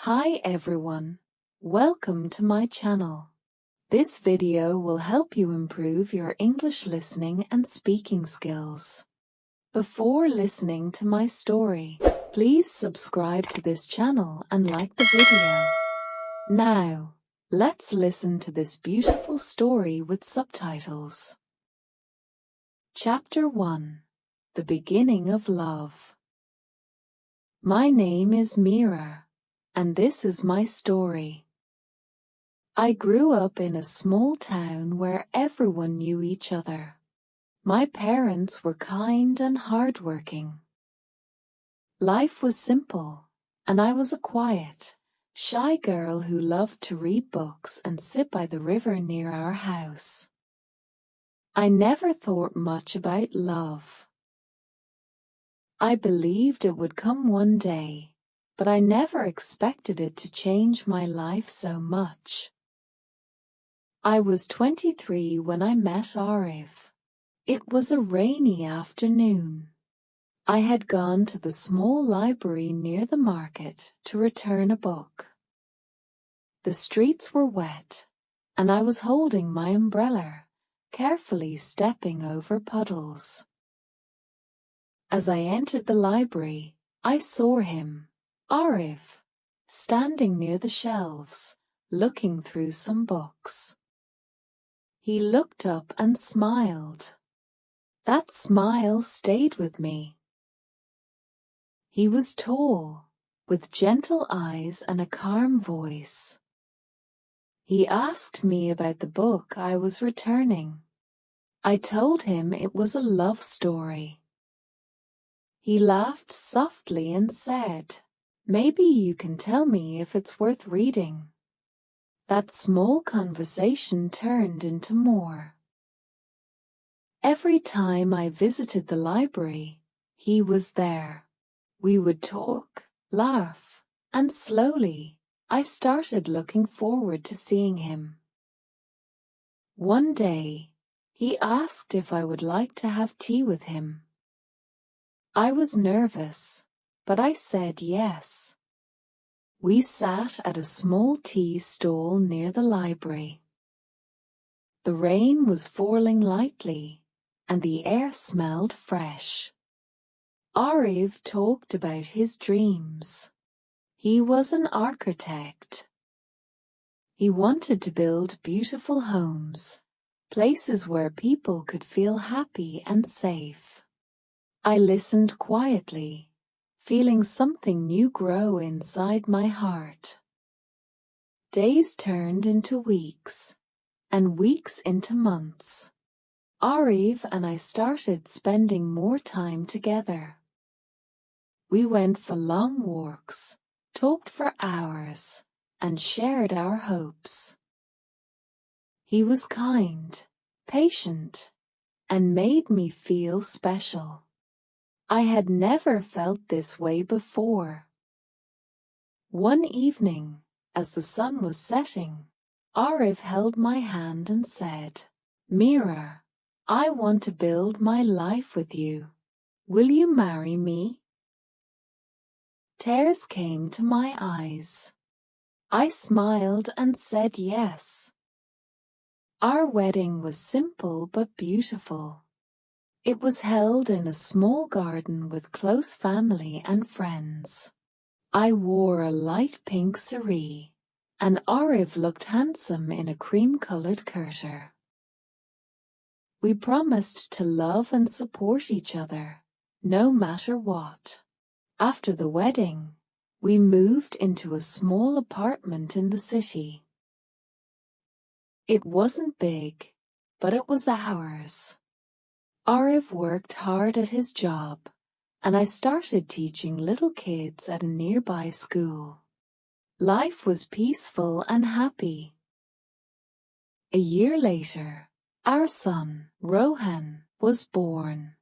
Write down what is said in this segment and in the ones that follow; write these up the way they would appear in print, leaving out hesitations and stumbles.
Hi everyone, welcome to my channel. This video will help you improve your English listening and speaking skills. Before listening to my story, please subscribe to this channel and like the video. Now, let's listen to this beautiful story with subtitles. Chapter 1: The Beginning of Love. My name is Mira, and this is my story. I grew up in a small town where everyone knew each other. My parents were kind and hardworking. Life was simple, and I was a quiet, shy girl who loved to read books and sit by the river near our house. I never thought much about love. I believed it would come one day, but I never expected it to change my life so much. I was 23 when I met Arif. It was a rainy afternoon. I had gone to the small library near the market to return a book. The streets were wet, and I was holding my umbrella, carefully stepping over puddles. As I entered the library, I saw him, Arif, standing near the shelves, looking through some books. He looked up and smiled. That smile stayed with me. He was tall, with gentle eyes and a calm voice. He asked me about the book I was returning. I told him it was a love story. He laughed softly and said, "Maybe you can tell me if it's worth reading." That small conversation turned into more. Every time I visited the library, he was there. We would talk, laugh, and slowly, I started looking forward to seeing him. One day, he asked if I would like to have tea with him. I was nervous, but I said yes. We sat at a small tea stall near the library. The rain was falling lightly, and the air smelled fresh. Arif talked about his dreams. He was an architect. He wanted to build beautiful homes, places where people could feel happy and safe. I listened quietly, feeling something new grow inside my heart. Days turned into weeks, and weeks into months. Arif and I started spending more time together. We went for long walks, talked for hours, and shared our hopes. He was kind, patient, and made me feel special. I had never felt this way before. One evening, as the sun was setting, Arif held my hand and said, "Mira, I want to build my life with you. Will you marry me?" Tears came to my eyes. I smiled and said yes. Our wedding was simple but beautiful. It was held in a small garden with close family and friends. I wore a light pink saree, and Arif looked handsome in a cream-colored kurta. We promised to love and support each other, no matter what. After the wedding, we moved into a small apartment in the city. It wasn't big, but it was ours. Arif worked hard at his job, and I started teaching little kids at a nearby school. Life was peaceful and happy. A year later, our son, Rohan, was born.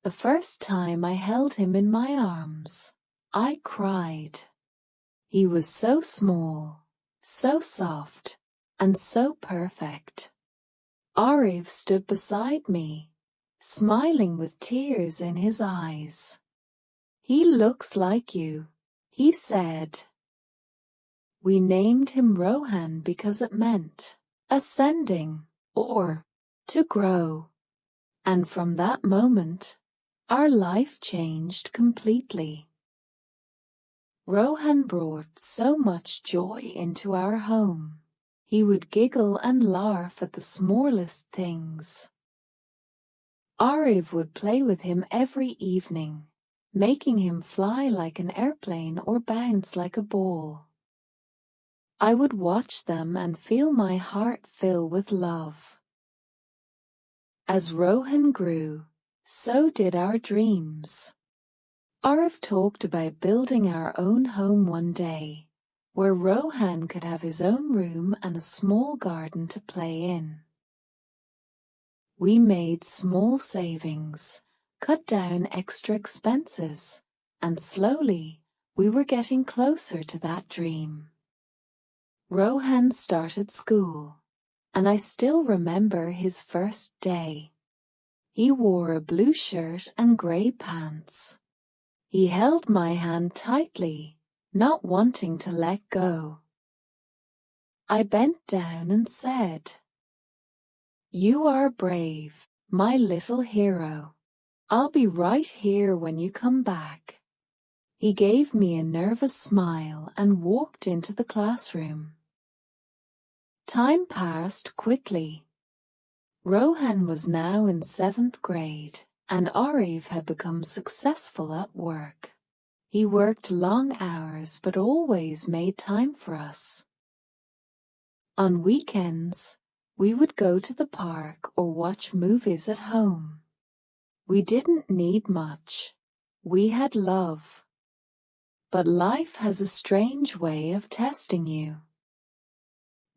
The first time I held him in my arms, I cried. He was so small, so soft, and so perfect. Arif stood beside me, smiling with tears in his eyes. "He looks like you," he said. We named him Rohan because it meant ascending or to grow. And from that moment, our life changed completely. Rohan brought so much joy into our home. He would giggle and laugh at the smallest things. Ariv would play with him every evening, making him fly like an airplane or bounce like a ball. I would watch them and feel my heart fill with love. As Rohan grew, so did our dreams. Ariv talked about building our own home one day, where Rohan could have his own room and a small garden to play in. We made small savings, cut down extra expenses, and slowly we were getting closer to that dream. Rohan started school, and I still remember his first day. He wore a blue shirt and grey pants. He held my hand tightly, not wanting to let go. I bent down and said, "You are brave, my little hero. I'll be right here when you come back." He gave me a nervous smile and walked into the classroom. Time passed quickly. Rohan was now in 7th grade, and Ariv had become successful at work. He worked long hours but always made time for us. On weekends, we would go to the park or watch movies at home. We didn't need much. We had love. But life has a strange way of testing you.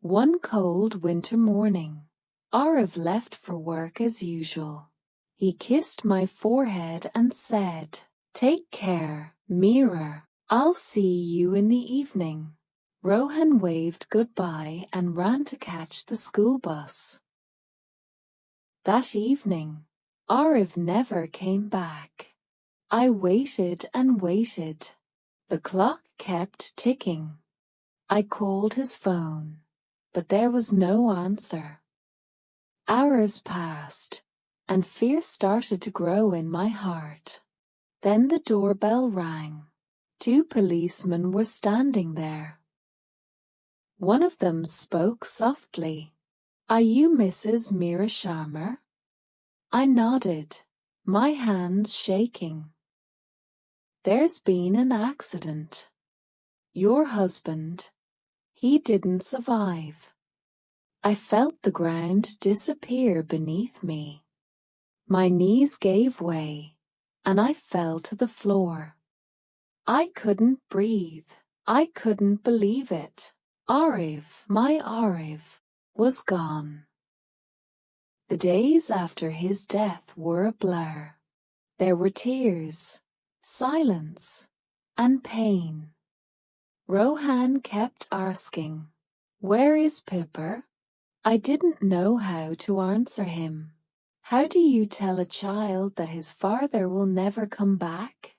One cold winter morning, Ariv left for work as usual. He kissed my forehead and said, "Take care, Mira. I'll see you in the evening." Rohan waved goodbye and ran to catch the school bus. That evening, Ariv never came back. I waited and waited. The clock kept ticking. I called his phone, but there was no answer. Hours passed, and fear started to grow in my heart. Then the doorbell rang. 2 policemen were standing there. One of them spoke softly. "Are you Mrs. Mira Sharma?" I nodded, my hands shaking. "There's been an accident. Your husband, he didn't survive." I felt the ground disappear beneath me. My knees gave way, and I fell to the floor. I couldn't breathe. I couldn't believe it. Ariv, my Ariv, was gone. The days after his death were a blur. There were tears, silence, and pain. Rohan kept asking, "Where is Pippa?" I didn't know how to answer him. How do you tell a child that his father will never come back?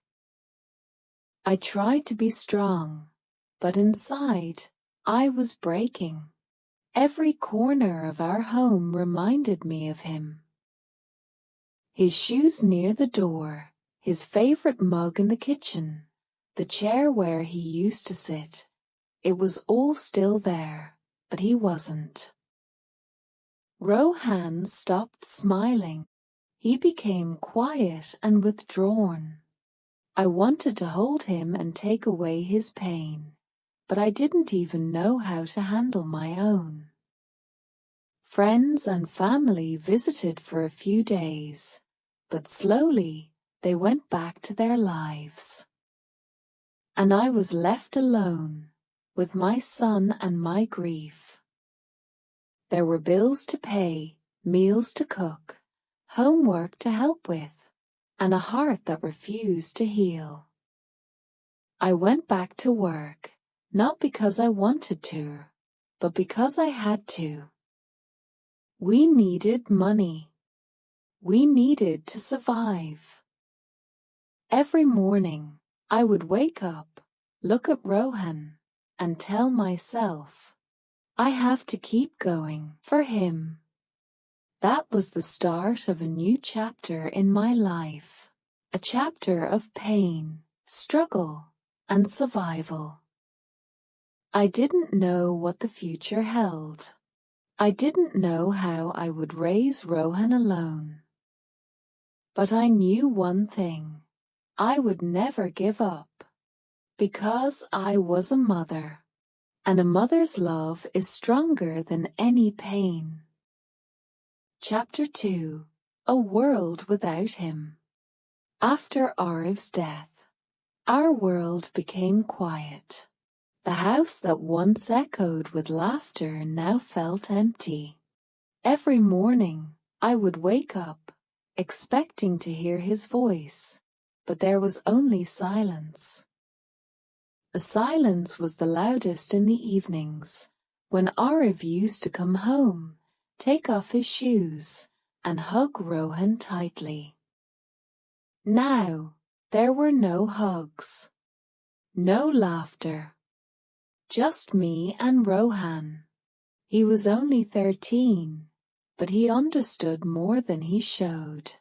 I tried to be strong, but inside, I was breaking. Every corner of our home reminded me of him. His shoes near the door, his favorite mug in the kitchen, the chair where he used to sit. It was all still there, but he wasn't. Rohan stopped smiling. He became quiet and withdrawn. I wanted to hold him and take away his pain, but I didn't even know how to handle my own. Friends and family visited for a few days, but slowly they went back to their lives. And I was left alone, with my son and my grief. There were bills to pay, meals to cook, homework to help with, and a heart that refused to heal. I went back to work, not because I wanted to, but because I had to. We needed money. We needed to survive. Every morning, I would wake up, look at Rohan, and tell myself, I have to keep going for him. That was the start of a new chapter in my life, a chapter of pain, struggle, and survival. I didn't know what the future held. I didn't know how I would raise Rohan alone. But I knew one thing. I would never give up. Because I was a mother. And a mother's love is stronger than any pain. Chapter 2. A World Without Him. After Arif's death, our world became quiet. The house that once echoed with laughter now felt empty. Every morning, I would wake up, expecting to hear his voice, but there was only silence. The silence was the loudest in the evenings, when Arif used to come home, take off his shoes, and hug Rohan tightly. Now, there were no hugs, no laughter. Just me and Rohan. He was only 13, but he understood more than he showed.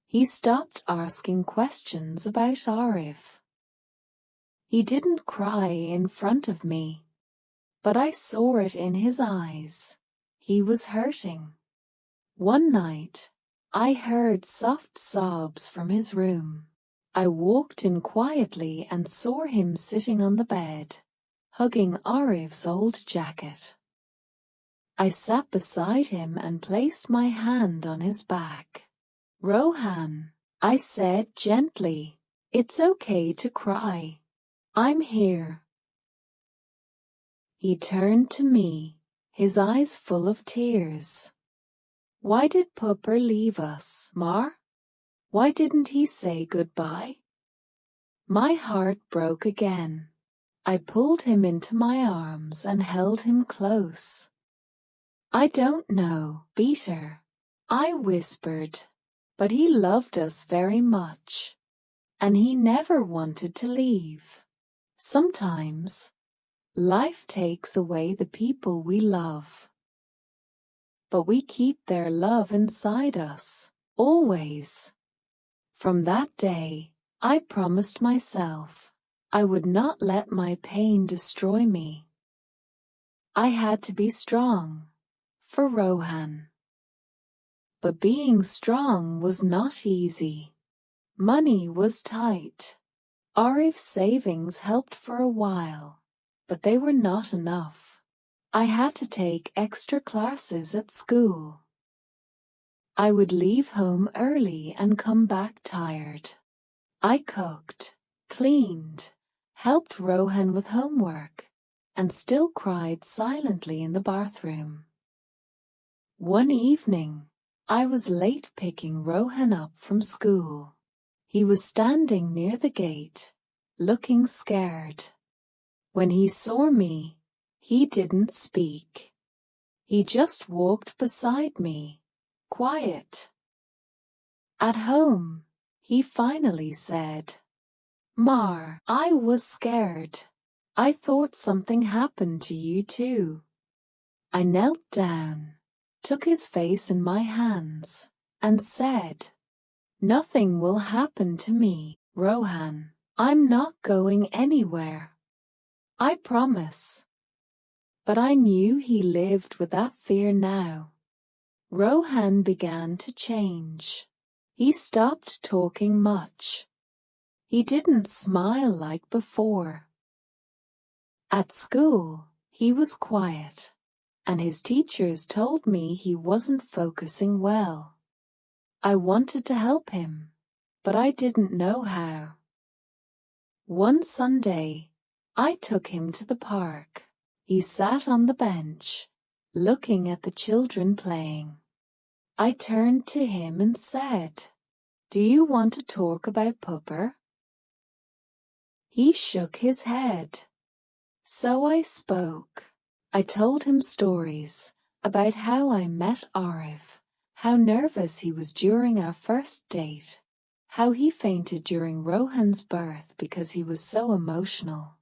He stopped asking questions about Arif. He didn't cry in front of me, but I saw it in his eyes. He was hurting. One night, I heard soft sobs from his room. I walked in quietly and saw him sitting on the bed, hugging Arif's old jacket. I sat beside him and placed my hand on his back. Rohan, I said gently, it's okay to cry. I'm here. He turned to me, his eyes full of tears. Why did Pupper leave us, Mar? Why didn't he say goodbye? My heart broke again. I pulled him into my arms and held him close. I don't know, Peter, I whispered, but he loved us very much, and he never wanted to leave. Sometimes, life takes away the people we love, but we keep their love inside us, always. From that day, I promised myself I would not let my pain destroy me. I had to be strong for Rohan. But being strong was not easy. Money was tight. Arif's savings helped for a while, but they were not enough. I had to take extra classes at school. I would leave home early and come back tired. I cooked, cleaned, helped Rohan with homework, and still cried silently in the bathroom. One evening, I was late picking Rohan up from school. He was standing near the gate, looking scared. When he saw me, he didn't speak. He just walked beside me, quiet. At home, he finally said, Mar, I was scared. I thought something happened to you too. I knelt down, took his face in my hands, and said, Nothing will happen to me, Rohan. I'm not going anywhere. I promise. But I knew he lived with that fear now. Rohan began to change. He stopped talking much. He didn't smile like before. At school, he was quiet, and his teachers told me he wasn't focusing well. I wanted to help him, but I didn't know how. One Sunday, I took him to the park. He sat on the bench, looking at the children playing. I turned to him and said, Do you want to talk about Pupper? He shook his head. So I spoke. I told him stories about how I met Arif, how nervous he was during our first date, how he fainted during Rohan's birth because he was so emotional.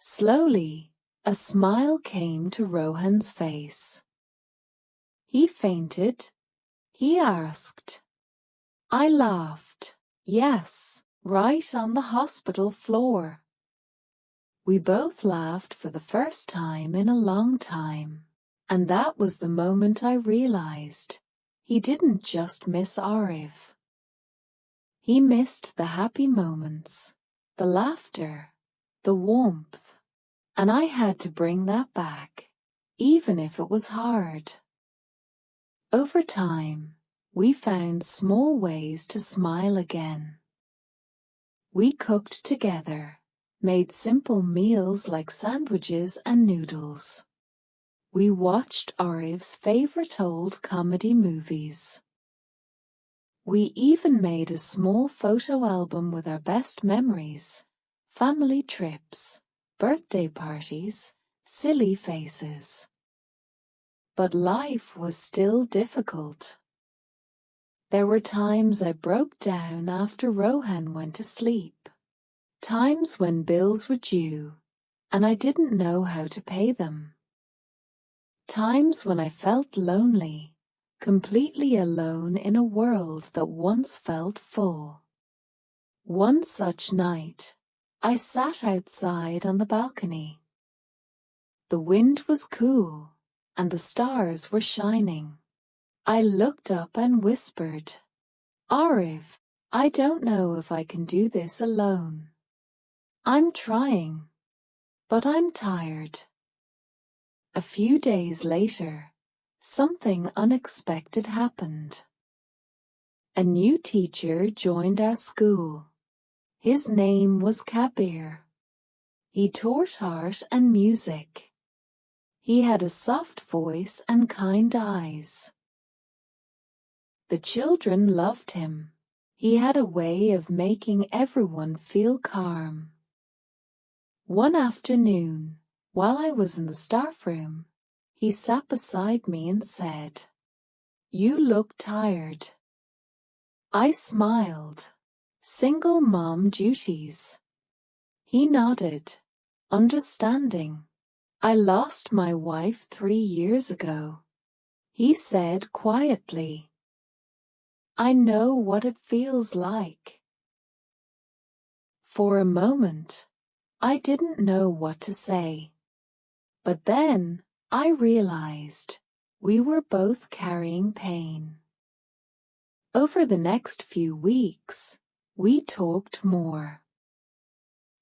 Slowly, a smile came to Rohan's face. He fainted? He asked. I laughed. Yes, right on the hospital floor. We both laughed for the first time in a long time, and that was the moment I realized he didn't just miss Arif. He missed the happy moments, the laughter, the warmth, and I had to bring that back, even if it was hard. Over time, we found small ways to smile again. We cooked together, made simple meals like sandwiches and noodles. We watched Arif's favorite old comedy movies. We even made a small photo album with our best memories, family trips, birthday parties, silly faces. But life was still difficult. There were times I broke down after Rohan went to sleep. Times when bills were due, and I didn't know how to pay them. Times when I felt lonely, completely alone in a world that once felt full. One such night, I sat outside on the balcony. The wind was cool, and the stars were shining. I looked up and whispered, Arif, I don't know if I can do this alone. I'm trying, but I'm tired. A few days later, something unexpected happened. A new teacher joined our school. His name was Kabir. He taught art and music. He had a soft voice and kind eyes. The children loved him. He had a way of making everyone feel calm. One afternoon, while I was in the staff room, he sat beside me and said, You look tired. I smiled. Single mom duties. He nodded, understanding. I lost my wife 3 years ago. He said quietly, I know what it feels like. For a moment, I didn't know what to say. But then, I realized we were both carrying pain. Over the next few weeks, we talked more.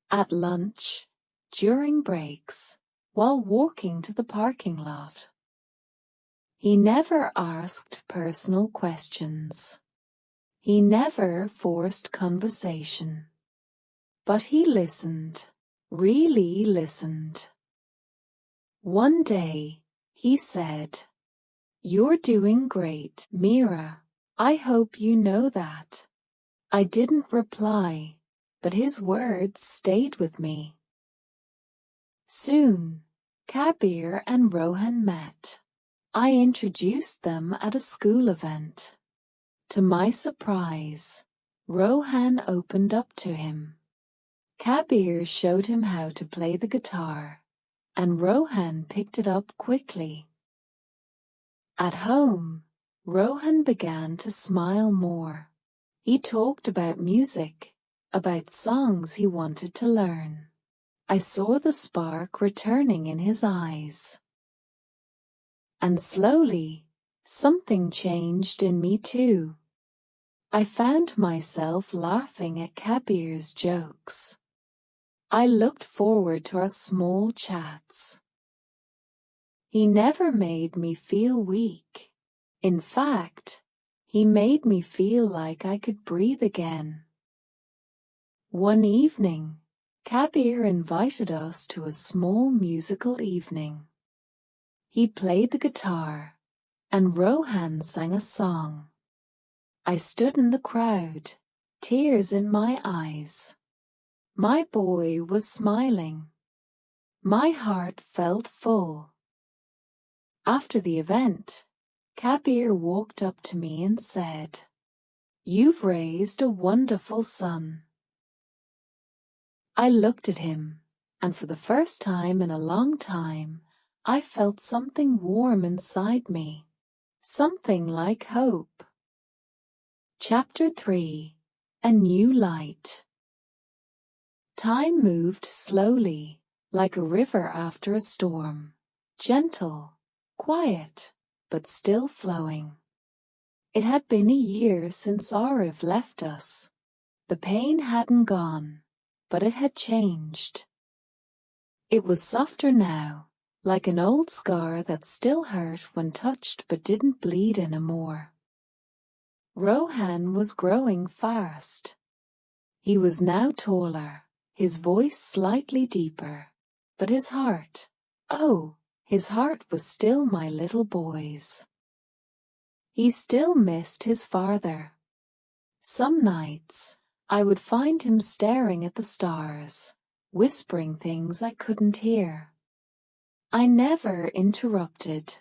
At lunch, during breaks, while walking to the parking lot. He never asked personal questions. He never forced conversation. But he listened, really listened. One day, he said, You're doing great, Mira. I hope you know that. I didn't reply, but his words stayed with me. Soon, Kabir and Rohan met. I introduced them at a school event. To my surprise, Rohan opened up to him. Kabir showed him how to play the guitar, and Rohan picked it up quickly. At home, Rohan began to smile more. He talked about music, about songs he wanted to learn. I saw the spark returning in his eyes. And slowly, something changed in me too. I found myself laughing at Kabir's jokes. I looked forward to our small chats. He never made me feel weak. In fact, he made me feel like I could breathe again. One evening, Kabir invited us to a small musical evening. He played the guitar, and Rohan sang a song. I stood in the crowd, tears in my eyes. My boy was smiling. My heart felt full. After the event, Kabir walked up to me and said, You've raised a wonderful son. I looked at him, and for the first time in a long time, I felt something warm inside me. Something like hope. Chapter 3. A New Light. Time moved slowly, like a river after a storm. Gentle, quiet, but still flowing. It had been a year since Ariv left us. The pain hadn't gone, but it had changed. It was softer now, like an old scar that still hurt when touched but didn't bleed anymore. Rohan was growing fast. He was now taller, his voice slightly deeper, but his heart, his heart was still my little boy's. He still missed his father. Some nights, I would find him staring at the stars, whispering things I couldn't hear. I never interrupted.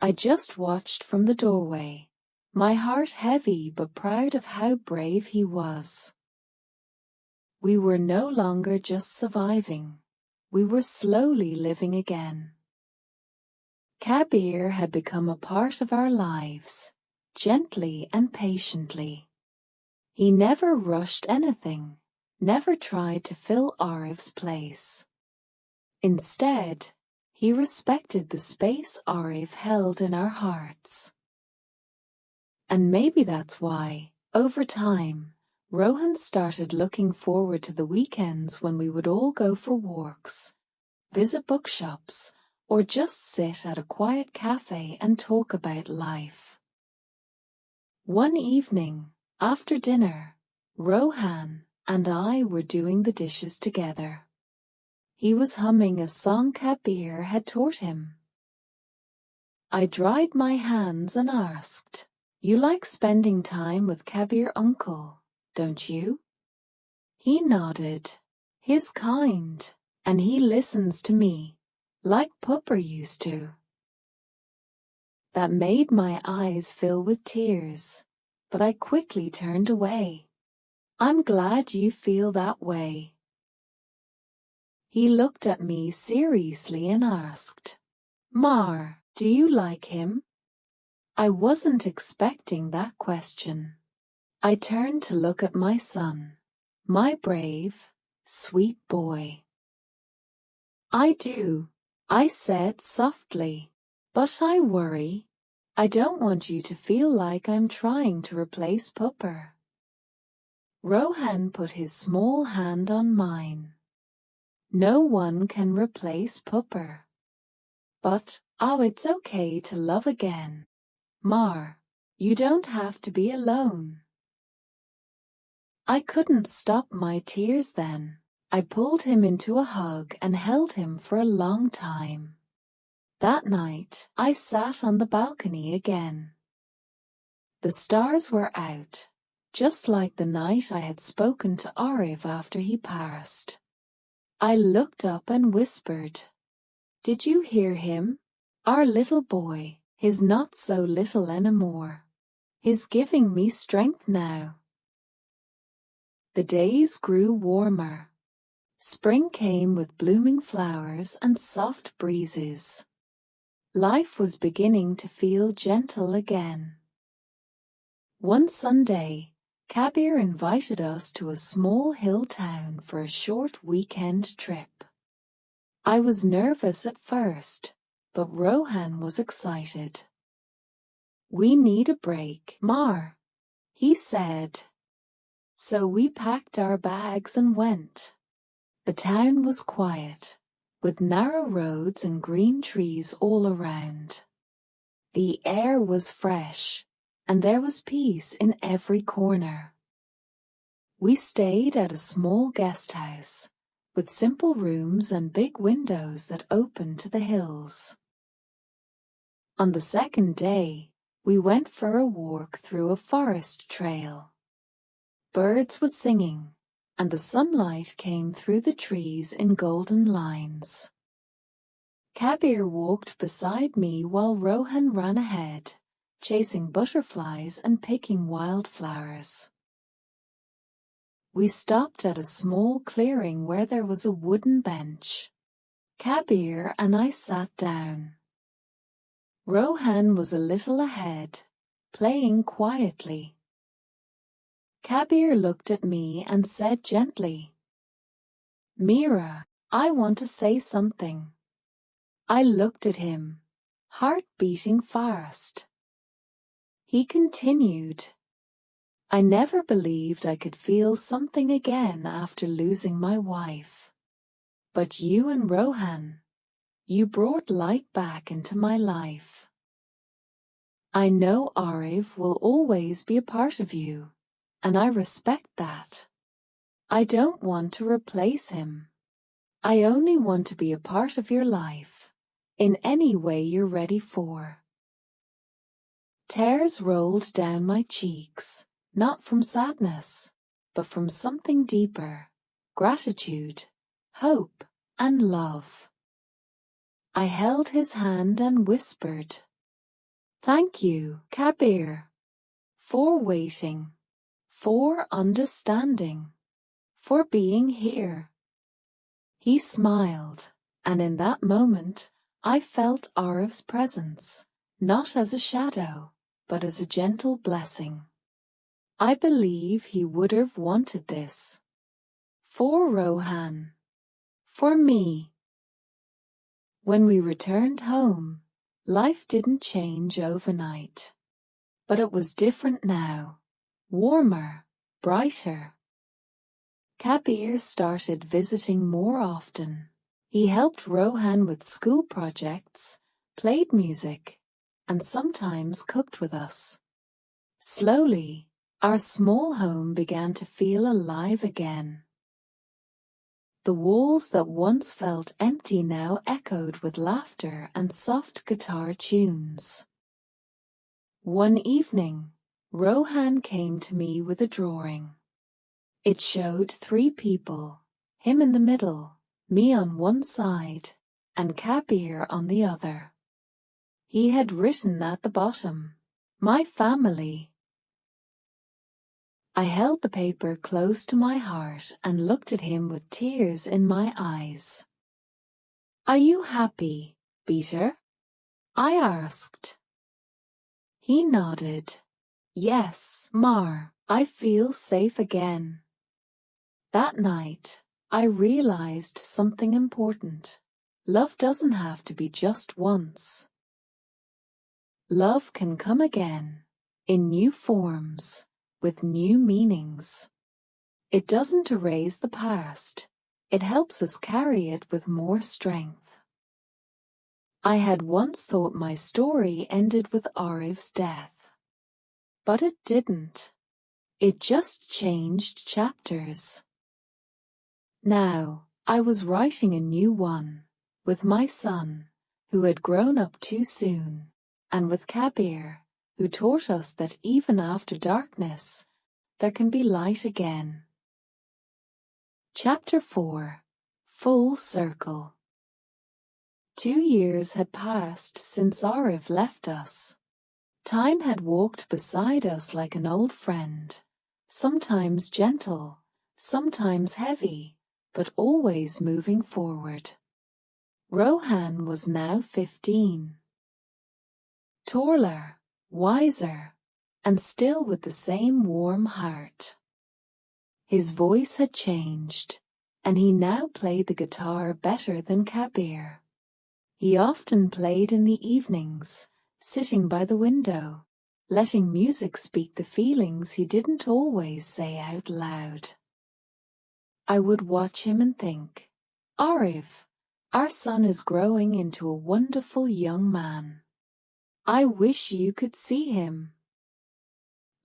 I just watched from the doorway, my heart heavy but proud of how brave he was. We were no longer just surviving. We were slowly living again. Kabir had become a part of our lives, gently and patiently. He never rushed anything, never tried to fill Ariv's place. Instead, he respected the space Ariv held in our hearts. And maybe that's why, over time, Rohan started looking forward to the weekends when we would all go for walks, visit bookshops, or just sit at a quiet cafe and talk about life. One evening, after dinner, Rohan and I were doing the dishes together. He was humming a song Kabir had taught him. I dried my hands and asked, "You like spending time with Kabir, uncle, don't you?" He nodded. "He's kind, and he listens to me, like Pupper used to." That made my eyes fill with tears, but I quickly turned away. "I'm glad you feel that way." He looked at me seriously and asked, "Mar, do you like him?" I wasn't expecting that question. I turned to look at my son, my brave, sweet boy. "I do," I said softly, "but I worry. I don't want you to feel like I'm trying to replace Pupper." Rohan put his small hand on mine. "No one can replace Pupper. But, it's okay to love again. Mar, you don't have to be alone." I couldn't stop my tears then. I pulled him into a hug and held him for a long time. That night, I sat on the balcony again. The stars were out, just like the night I had spoken to Ariv after he passed. I looked up and whispered, "Did you hear him? Our little boy, he's not so little anymore. He's giving me strength now." The days grew warmer. Spring came with blooming flowers and soft breezes. Life was beginning to feel gentle again. One Sunday, Kabir invited us to a small hill town for a short weekend trip. I was nervous at first, but Rohan was excited. "We need a break, Mar," he said. So we packed our bags and went. The town was quiet, with narrow roads and green trees all around. The air was fresh, and there was peace in every corner. We stayed at a small guest house, with simple rooms and big windows that opened to the hills. On the second day, we went for a walk through a forest trail. Birds were singing, and the sunlight came through the trees in golden lines. Kabir walked beside me while Rohan ran ahead, chasing butterflies and picking wildflowers. We stopped at a small clearing where there was a wooden bench. Kabir and I sat down. Rohan was a little ahead, playing quietly. Kabir looked at me and said gently, "Mira, I want to say something." I looked at him, heart beating fast. He continued, "I never believed I could feel something again after losing my wife. But you and Rohan, you brought light back into my life. I know Arif will always be a part of you, and I respect that. I don't want to replace him. I only want to be a part of your life, in any way you're ready for." Tears rolled down my cheeks, not from sadness, but from something deeper, gratitude, hope, and love. I held his hand and whispered, "Thank you, Kabir, for waiting, for understanding, for being here." He smiled, and in that moment, I felt Arif's presence, not as a shadow, but as a gentle blessing. I believe he would have wanted this. For Rohan. For me. When we returned home, life didn't change overnight. But it was different now. Warmer, brighter. Kabir started visiting more often. He helped Rohan with school projects, played music, and sometimes cooked with us. Slowly, our small home began to feel alive again. The walls that once felt empty now echoed with laughter and soft guitar tunes. One evening, Rohan came to me with a drawing. It showed 3 people, him in the middle, me on one side, and Kabir on the other. He had written at the bottom, "My family." I held the paper close to my heart and looked at him with tears in my eyes. "Are you happy, Peter?" I asked. He nodded. "Yes, Mar, I feel safe again." That night, I realized something important. Love doesn't have to be just once. Love can come again, in new forms, with new meanings. It doesn't erase the past, it helps us carry it with more strength. I had once thought my story ended with Arif's death. But it didn't. It just changed chapters. Now, I was writing a new one, with my son, who had grown up too soon, and with Kabir, who taught us that even after darkness, there can be light again. Chapter 4. Full Circle. 2 years had passed since Arif left us. Time had walked beside us like an old friend, sometimes gentle, sometimes heavy, but always moving forward. Rohan was now 15. Taller, wiser, and still with the same warm heart. His voice had changed, and he now played the guitar better than Kabir. He often played in the evenings, sitting by the window, letting music speak the feelings he didn't always say out loud. I would watch him and think, "Arif, our son is growing into a wonderful young man. I wish you could see him."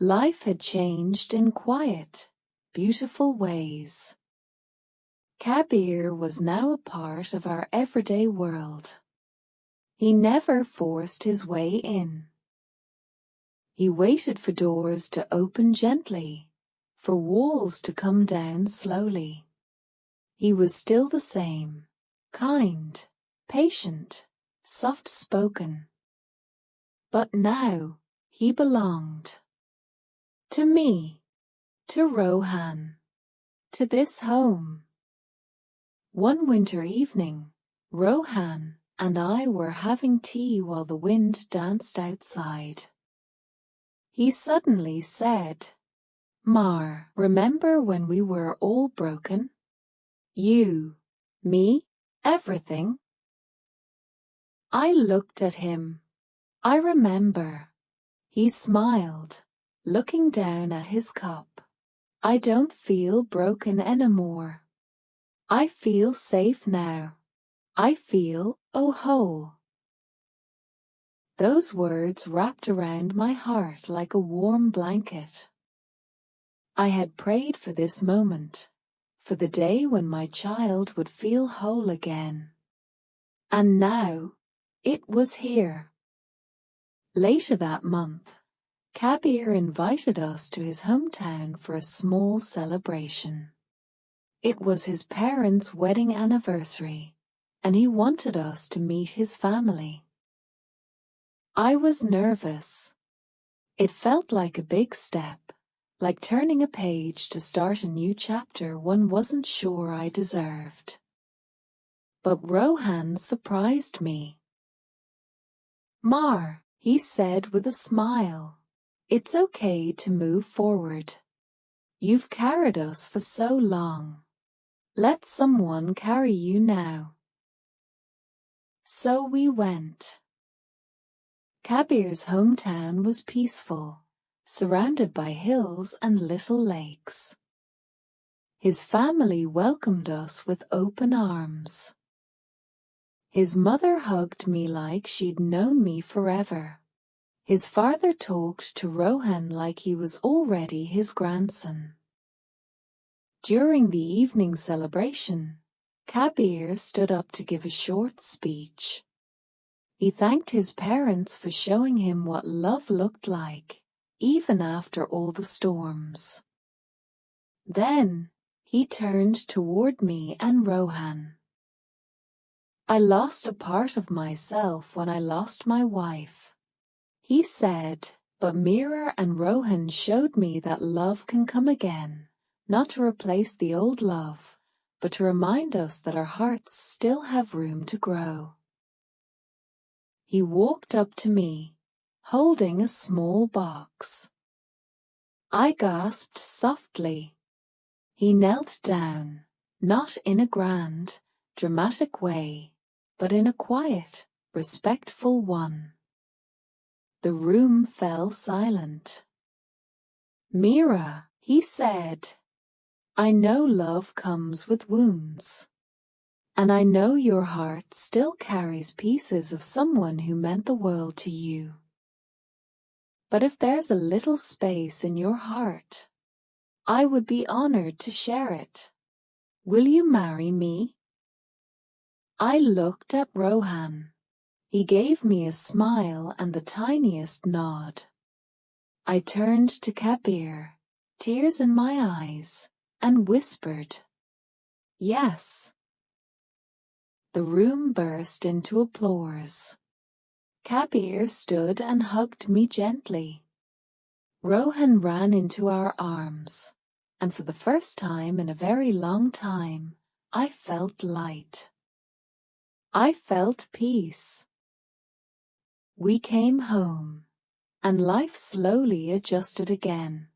Life had changed in quiet, beautiful ways. Kabir was now a part of our everyday world. He never forced his way in. He waited for doors to open gently, for walls to come down slowly. He was still the same, kind, patient, soft-spoken. But now he belonged. To me, to Rohan. to this home. One winter evening, Rohan and I were having tea while the wind danced outside. He suddenly said, "Mar, remember when we were all broken? You, me, everything?" I looked at him. I remember. He smiled, looking down at his cup. "I don't feel broken anymore. I feel safe now. I feel, whole." Those words wrapped around my heart like a warm blanket. I had prayed for this moment, for the day when my child would feel whole again. And now, it was here. Later that month, Kabir invited us to his hometown for a small celebration. It was his parents' wedding anniversary, and he wanted us to meet his family. I was nervous. It felt like a big step, like turning a page to start a new chapter one wasn't sure I deserved. But Rohan surprised me. "Mar," he said with a smile, "it's okay to move forward. You've carried us for so long. Let someone carry you now." So we went. Kabir's hometown was peaceful, surrounded by hills and little lakes. His family welcomed us with open arms. His mother hugged me like she'd known me forever. His father talked to Rohan like he was already his grandson. During the evening celebration, Kabir stood up to give a short speech. He thanked his parents for showing him what love looked like, even after all the storms. Then, he turned toward me and Rohan. "I lost a part of myself when I lost my wife," he said, "but Mira and Rohan showed me that love can come again, not to replace the old love, but to remind us that our hearts still have room to grow." He walked up to me, holding a small box. I gasped softly. He knelt down, not in a grand, dramatic way, but in a quiet, respectful one. The room fell silent. "Mira," he said, "I know love comes with wounds. And I know your heart still carries pieces of someone who meant the world to you. But if there's a little space in your heart, I would be honored to share it. Will you marry me?" I looked at Rohan. He gave me a smile and the tiniest nod. I turned to Kabir, tears in my eyes, and whispered, "Yes." The room burst into applause. Kabir stood and hugged me gently. Rohan ran into our arms, and for the first time in a very long time, I felt light. I felt peace. We came home, and life slowly adjusted again.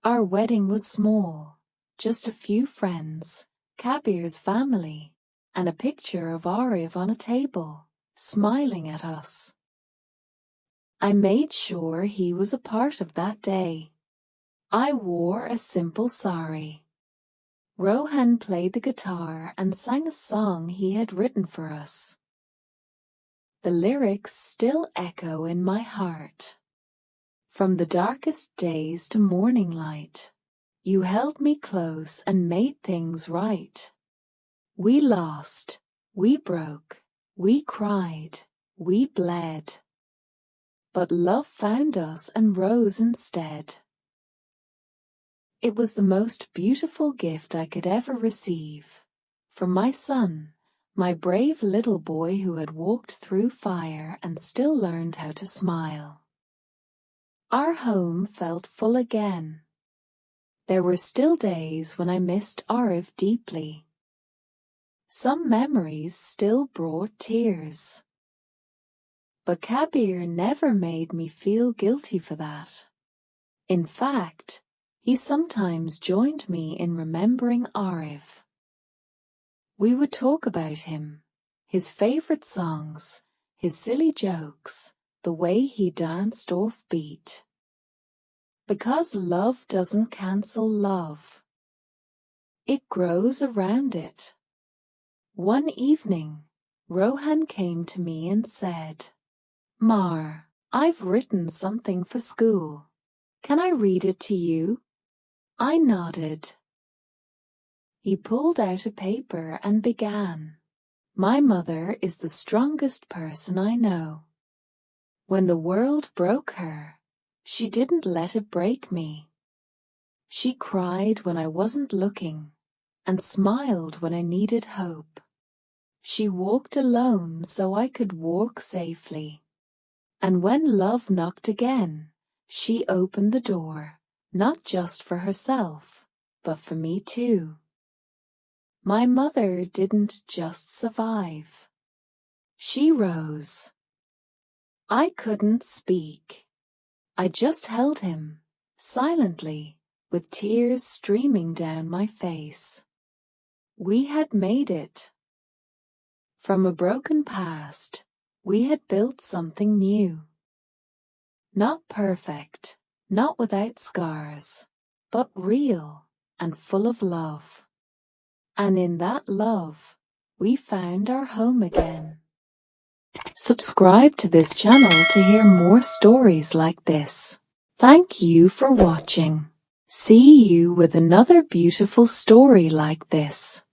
Our wedding was small, just a few friends, Kabir's family, and a picture of Arif on a table, smiling at us. I made sure he was a part of that day. I wore a simple sari. Rohan played the guitar and sang a song he had written for us. The lyrics still echo in my heart. From the darkest days to morning light, you held me close and made things right. We lost, we broke, we cried, we bled. But love found us and rose instead. It was the most beautiful gift I could ever receive. From my son, my brave little boy who had walked through fire and still learned how to smile. Our home felt full again. There were still days when I missed Arif deeply. Some memories still brought tears. But Kabir never made me feel guilty for that. In fact, he sometimes joined me in remembering Arif. We would talk about him, his favorite songs, his silly jokes, the way he danced off beat. Because love doesn't cancel love. It grows around it. One evening, Rohan came to me and said, "Mar, I've written something for school. Can I read it to you?" I nodded. He pulled out a paper and began. My mother is the strongest person I know. When the world broke her, she didn't let it break me. She cried when I wasn't looking and smiled when I needed hope. She walked alone so I could walk safely. And when love knocked again, she opened the door, not just for herself, but for me too. My mother didn't just survive. She rose. I couldn't speak. I just held him, silently, with tears streaming down my face. We had made it. From a broken past, we had built something new. Not perfect, not without scars, but real and full of love. And in that love, we found our home again. Subscribe to this channel to hear more stories like this. Thank you for watching. See you with another beautiful story like this.